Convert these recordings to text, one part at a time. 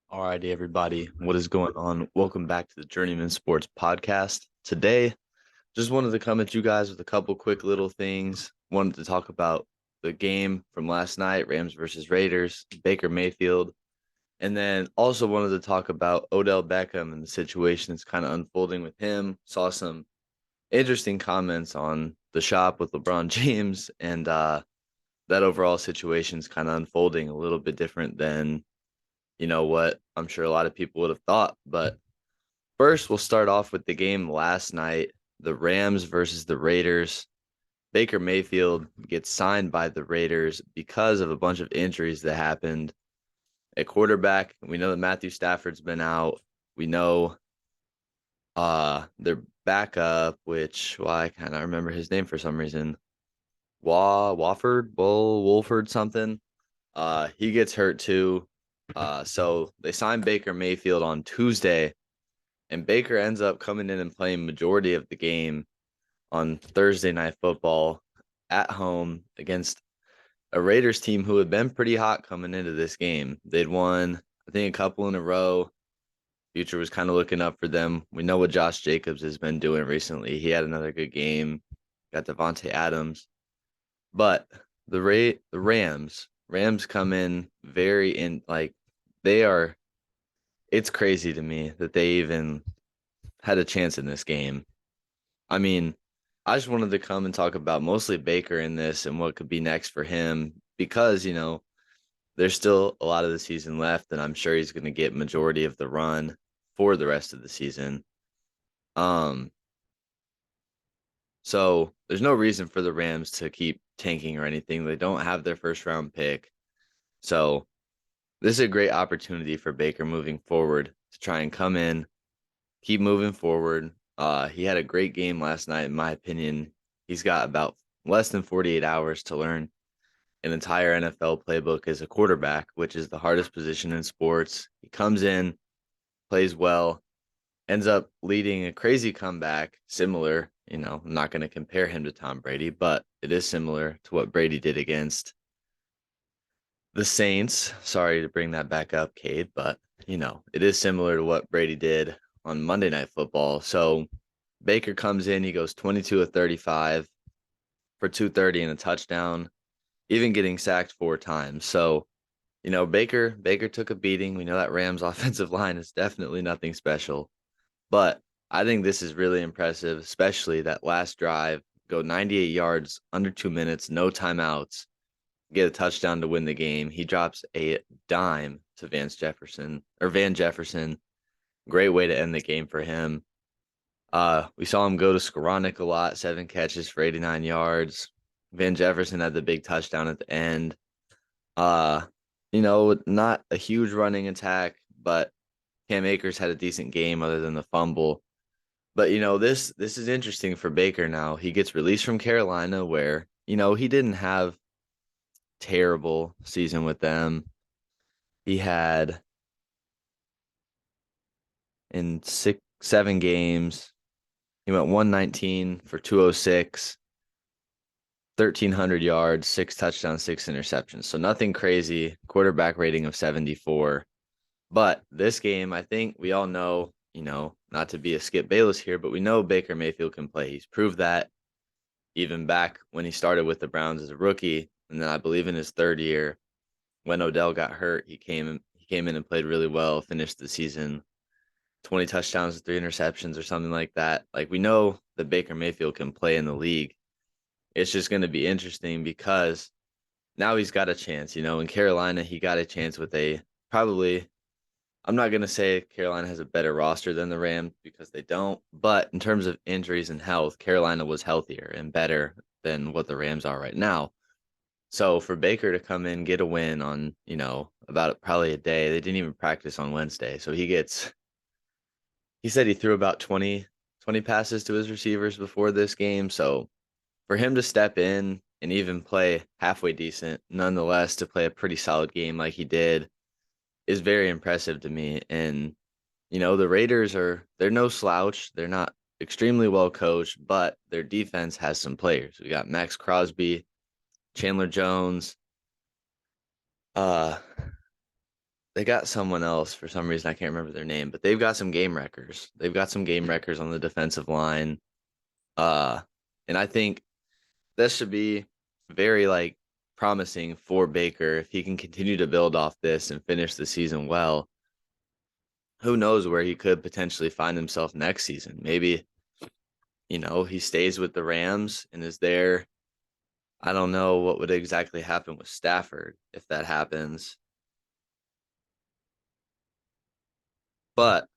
Alrighty, everybody, what is going on? Welcome back to the Journeyman Sports Podcast. Today, just wanted to come at you guys with a couple quick little things. Wanted to talk about the game from last night, Rams versus Raiders, Baker Mayfield, and then also wanted to talk about Odell Beckham and the situation that's kind of unfolding with him. Saw some interesting comments on the shop with LeBron James, and that overall situation is kind of unfolding a little bit different than what I'm sure a lot of people would have thought. But first, we'll start off with the game last night, the Rams versus the Raiders. Baker Mayfield gets signed by the Raiders because of a bunch of injuries that happened at quarterback. We know that Matthew Stafford's been out. We know their backup, which I kind of remember his name for some reason. Wolford something. He gets hurt too. So they signed Baker Mayfield on Tuesday, and Baker ends up coming in and playing majority of the game on Thursday Night Football at home against a Raiders team who had been pretty hot coming into this game. They'd won, I think, a couple in a row. Future was kind of looking up for them. We know what Josh Jacobs has been doing recently. He had another good game. Got Devontae Adams, but the Rams come in very in like they are. It's crazy to me that they even had a chance in this game. I mean, I just wanted to come and talk about mostly Baker in this and what could be next for him because, there's still a lot of the season left, and I'm sure he's going to get majority of the run for the rest of the season. Um, so there's no reason for the Rams to keep tanking or anything. They don't have their first round pick. So this is a great opportunity for Baker moving forward to try and come in, keep moving forward. He had a great game last night, in my opinion. He's got about less than 48 hours to learn an entire NFL playbook as a quarterback, which is the hardest position in sports. He comes in, plays well, ends up leading a crazy comeback, similar. I'm not going to compare him to Tom Brady, but it is similar to what Brady did against the Saints. Sorry to bring that back up, Cade, but it is similar to what Brady did on Monday Night Football. So Baker comes in, he goes 22 of 35 for 230 and a touchdown, even getting sacked 4 times. So, Baker took a beating. We know that Rams offensive line is definitely nothing special, but I think this is really impressive, especially that last drive, go 98 yards, under 2 minutes, no timeouts, get a touchdown to win the game. He drops a dime to Van Jefferson. Great way to end the game for him. We saw him go to Skoranek a lot, 7 catches for 89 yards. Van Jefferson had the big touchdown at the end. Uh, not a huge running attack, but Cam Akers had a decent game other than the fumble. But this is interesting for Baker now. He gets released from Carolina where, he didn't have terrible season with them. He had in 7 games, he went 119 for 206, 1,300 yards, 6 touchdowns, 6 interceptions. So nothing crazy. Quarterback rating of 74. But this game, I think we all know, not to be a Skip Bayless here, but we know Baker Mayfield can play. He's proved that even back when he started with the Browns as a rookie. And then I believe in his third year, when Odell got hurt, he came in and played really well, finished the season 20 touchdowns and 3 interceptions or something like that. Like, we know that Baker Mayfield can play in the league. It's just going to be interesting because now he's got a chance. In Carolina, he got a chance with probably, I'm not going to say Carolina has a better roster than the Rams because they don't, but in terms of injuries and health, Carolina was healthier and better than what the Rams are right now. So for Baker to come in, get a win on, about probably a day, they didn't even practice on Wednesday. So he said he threw about 20 passes to his receivers before this game. So for him to step in and even play halfway decent, nonetheless, to play a pretty solid game like he did is very impressive to me. And, the Raiders they're no slouch. They're not extremely well coached, but their defense has some players. We got Max Crosby, Chandler Jones. Uh, they got someone else for some reason. I can't remember their name, but they've got some game wreckers. They've got some game wreckers on the defensive line. Uh, and I think this should be very like promising for Baker if he can continue to build off this and finish the season well. Who knows where he could potentially find himself next season? Maybe, he stays with the Rams and is there. I don't know what would exactly happen with Stafford if that happens, but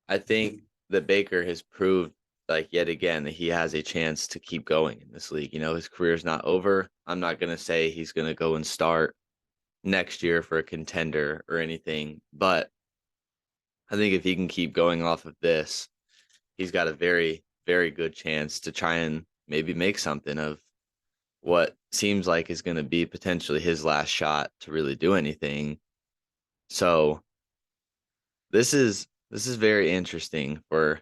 I think that Baker has proved like yet again that he has a chance to keep going in this league. His career's not over. I'm not going to say he's going to go and start next year for a contender or anything, but I think if he can keep going off of this, he's got a very, very good chance to try and maybe make something of what seems like is going to be potentially his last shot to really do anything. So this is very interesting for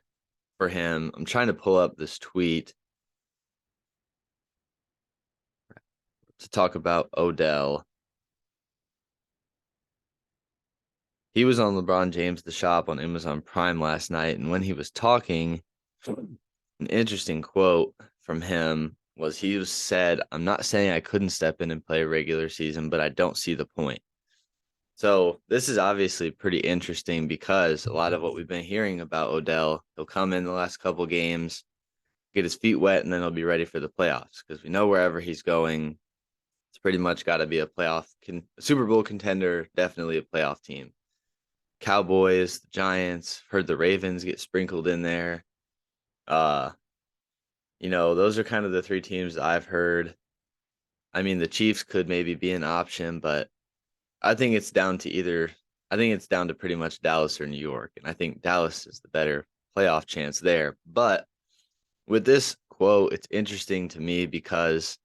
him. I'm trying to pull up this tweet to talk about Odell. He was on LeBron James The Shop on Amazon Prime last night, and when he was talking, an interesting quote from him was said, "I'm not saying I couldn't step in and play a regular season, but I don't see the point." So this is obviously pretty interesting because a lot of what we've been hearing about Odell, he'll come in the last couple games, get his feet wet, and then he'll be ready for the playoffs because we know wherever he's going, it's pretty much got to be a Super Bowl contender, definitely a playoff team. Cowboys, the Giants, heard the Ravens get sprinkled in there. Uh, those are kind of the three teams I've heard. I mean, the Chiefs could maybe be an option, but I think it's down to pretty much Dallas or New York. And I think Dallas is the better playoff chance there. But with this quote, it's interesting to me because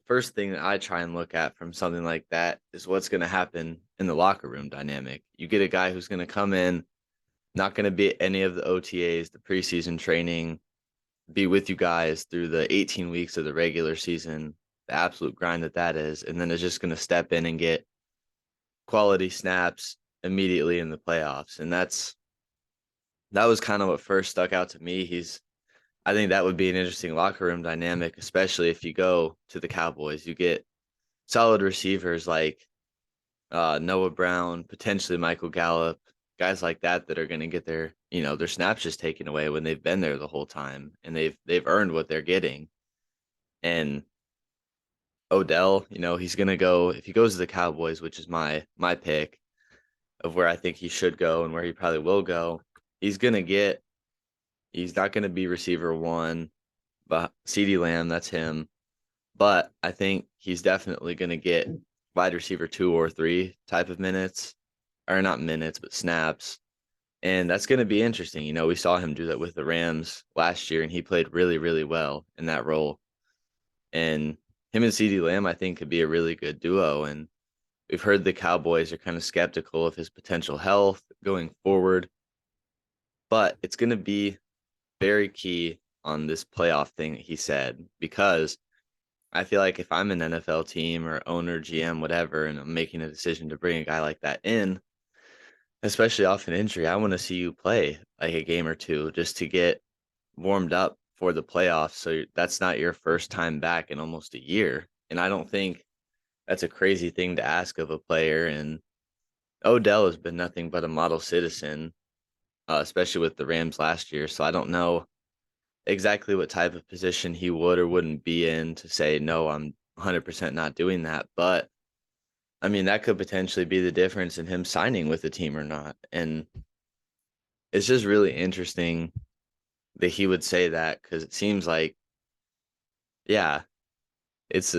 first thing that I try and look at from something like that is what's going to happen in the locker room dynamic. You get a guy who's going to come in, not going to be at any of the OTAs, the preseason training, be with you guys through the 18 weeks of the regular season, the absolute grind that is, and then is just going to step in and get quality snaps immediately in the playoffs. And that was kind of what first stuck out to me. I think that would be an interesting locker room dynamic, especially if you go to the Cowboys. You get solid receivers like Noah Brown, potentially Michael Gallup, guys like that are going to get their snaps just taken away when they've been there the whole time and they've earned what they're getting. And Odell, he's going to go if he goes to the Cowboys, which is my pick of where I think he should go and where he probably will go. He's not going to be receiver one, but CeeDee Lamb, that's him. But I think he's definitely going to get wide receiver 2 or 3 type of minutes, or not minutes, but snaps. And that's going to be interesting. We saw him do that with the Rams last year, and he played really, really well in that role. And him and CeeDee Lamb, I think, could be a really good duo. And we've heard the Cowboys are kind of skeptical of his potential health going forward. But it's going to be very key on this playoff thing that he said, because I feel like if I'm an NFL team or owner, GM, whatever, and I'm making a decision to bring a guy like that in, especially off an injury, I want to see you play like a game or two just to get warmed up for the playoffs. So that's not your first time back in almost a year. And I don't think that's a crazy thing to ask of a player. And Odell has been nothing but a model citizen, especially with the Rams last year. So I don't know exactly what type of position he would or wouldn't be in to say, no, I'm 100% not doing that. But I mean, that could potentially be the difference in him signing with the team or not. And it's just really interesting that he would say that because it seems like, yeah, it's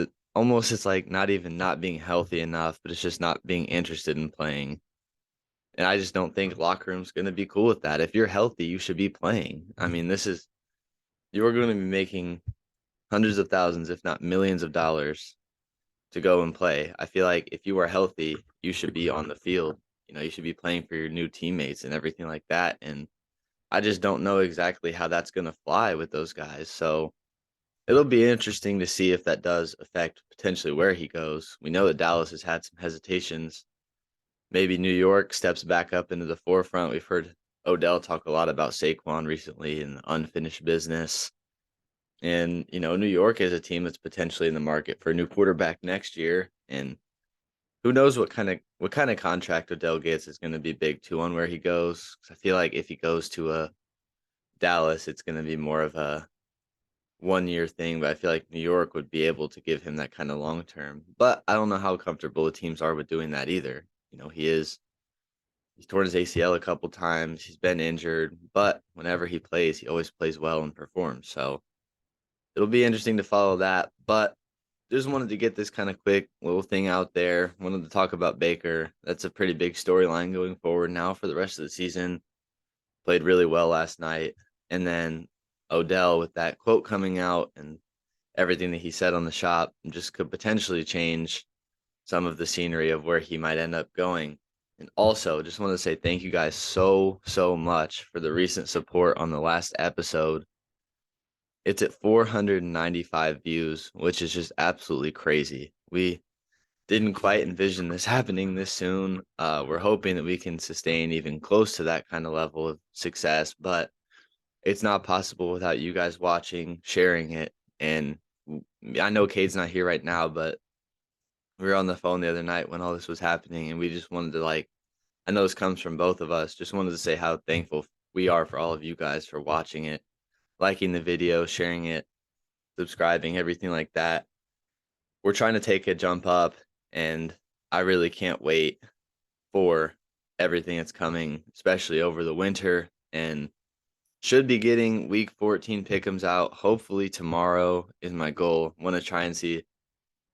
like not even not being healthy enough, but it's just not being interested in playing. And I just don't think locker room's going to be cool with that. If you're healthy, you should be playing. I mean, you're going to be making hundreds of thousands, if not millions of dollars to go and play. I feel like if you are healthy, you should be on the field. You should be playing for your new teammates and everything like that. And I just don't know exactly how that's going to fly with those guys. So it'll be interesting to see if that does affect potentially where he goes. We know that Dallas has had some hesitations maybe New York steps back up into the forefront. We've heard Odell talk a lot about Saquon recently and unfinished business. And, New York is a team that's potentially in the market for a new quarterback next year. And who knows what kind of contract Odell gets is going to be big too on where he goes. 'Cause I feel like if he goes to a Dallas, it's going to be more of a 1 year thing, but I feel like New York would be able to give him that kind of long term. But I don't know how comfortable the teams are with doing that either. He's torn his ACL a couple times. He's been injured, but whenever he plays, he always plays well and performs. So it'll be interesting to follow that. But just wanted to get this kind of quick little thing out there. Wanted to talk about Baker. That's a pretty big storyline going forward now for the rest of the season. Played really well last night. And then Odell with that quote coming out and everything that he said on the shop just could potentially change some of the scenery of where he might end up going. And also, just want to say thank you guys so, so much for the recent support on the last episode. It's at 495 views, which is just absolutely crazy. We didn't quite envision this happening this soon. We're hoping that we can sustain even close to that kind of level of success, but it's not possible without you guys watching, sharing it. And I know Cade's not here right now, but we were on the phone the other night when all this was happening, and we just wanted to I know this comes from both of us, just wanted to say how thankful we are for all of you guys for watching it, liking the video, sharing it, subscribing, everything like that. We're trying to take a jump up, and I really can't wait for everything that's coming, especially over the winter, and should be getting week 14 pick'ems out. Hopefully tomorrow is my goal. Want to try and see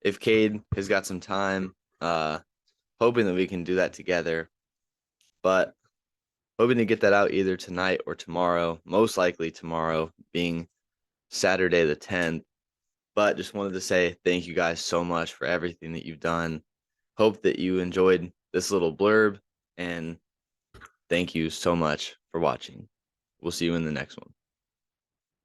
if Cade has got some time. Hoping that we can do that together, but hoping to get that out either tonight or tomorrow. Most likely tomorrow, being Saturday the 10th. But just wanted to say thank you guys so much for everything that you've done. Hope that you enjoyed this little blurb, and thank you so much for watching. We'll see you in the next one.